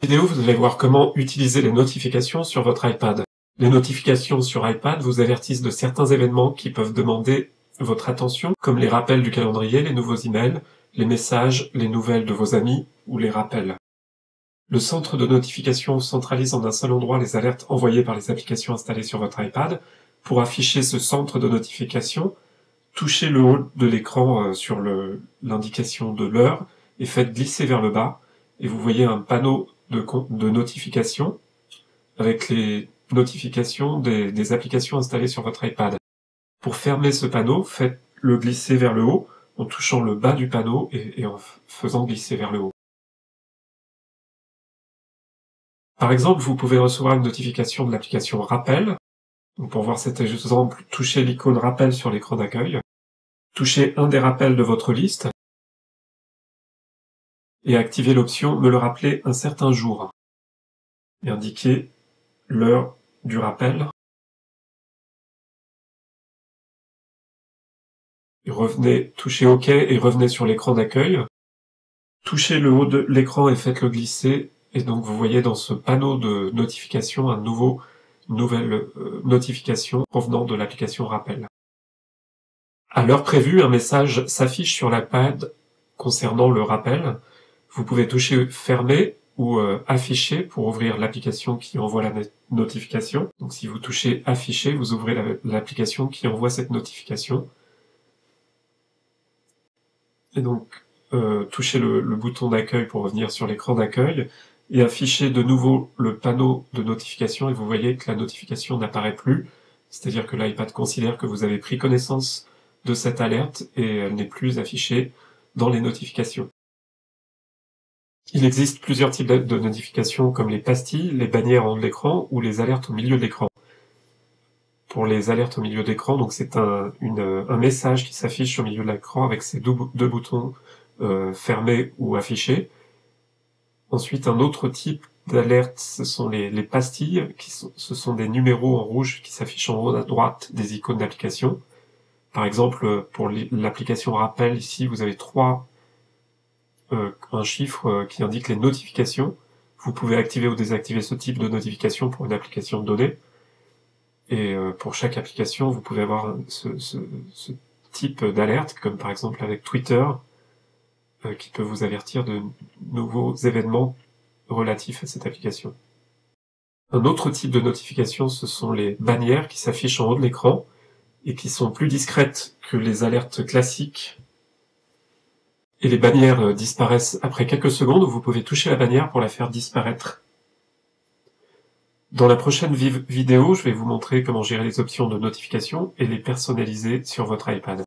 Vidéo, vous allez voir comment utiliser les notifications sur votre iPad. Les notifications sur iPad vous avertissent de certains événements qui peuvent demander votre attention, comme les rappels du calendrier, les nouveaux emails, les messages, les nouvelles de vos amis ou les rappels. Le centre de notification centralise en un seul endroit les alertes envoyées par les applications installées sur votre iPad. Pour afficher ce centre de notification, touchez le haut de l'écran sur l'indication de l'heure et faites glisser vers le bas, et vous voyez un panneau de notifications avec les notifications des applications installées sur votre iPad. Pour fermer ce panneau, faites-le glisser vers le haut en touchant le bas du panneau et en faisant glisser vers le haut. Par exemple, vous pouvez recevoir une notification de l'application Rappel. Donc pour voir cet exemple, touchez l'icône Rappel sur l'écran d'accueil. Touchez un des rappels de votre liste et activez l'option « Me le rappeler un certain jour » et indiquez l'heure du rappel. Et touchez OK et revenez sur l'écran d'accueil. Touchez le haut de l'écran et faites-le glisser, et donc vous voyez dans ce panneau de notification une nouvelle notification provenant de l'application Rappel. À l'heure prévue, un message s'affiche sur l'iPad concernant le rappel. Vous pouvez toucher Fermer ou Afficher pour ouvrir l'application qui envoie la notification. Donc si vous touchez Afficher, vous ouvrez l'application qui envoie cette notification. Et donc touchez le bouton d'accueil pour revenir sur l'écran d'accueil et affichez de nouveau le panneau de notification et vous voyez que la notification n'apparaît plus. C'est-à-dire que l'iPad considère que vous avez pris connaissance de cette alerte et elle n'est plus affichée dans les notifications. Il existe plusieurs types de notifications comme les pastilles, les bannières en haut de l'écran ou les alertes au milieu de l'écran. Pour les alertes au milieu de l'écran, donc c'est un message qui s'affiche au milieu de l'écran avec ces deux boutons fermer ou afficher. Ensuite, un autre type d'alerte, ce sont les pastilles, ce sont des numéros en rouge qui s'affichent en haut à droite des icônes d'application. Par exemple, pour l'application Rappel, ici, vous avez un chiffre qui indique les notifications. Vous pouvez activer ou désactiver ce type de notification pour une application de données. Et pour chaque application, vous pouvez avoir ce type d'alerte, comme par exemple avec Twitter, qui peut vous avertir de nouveaux événements relatifs à cette application. Un autre type de notification, ce sont les bannières qui s'affichent en haut de l'écran et qui sont plus discrètes que les alertes classiques. Et les bannières disparaissent après quelques secondes, vous pouvez toucher la bannière pour la faire disparaître. Dans la prochaine vidéo, je vais vous montrer comment gérer les options de notification et les personnaliser sur votre iPad.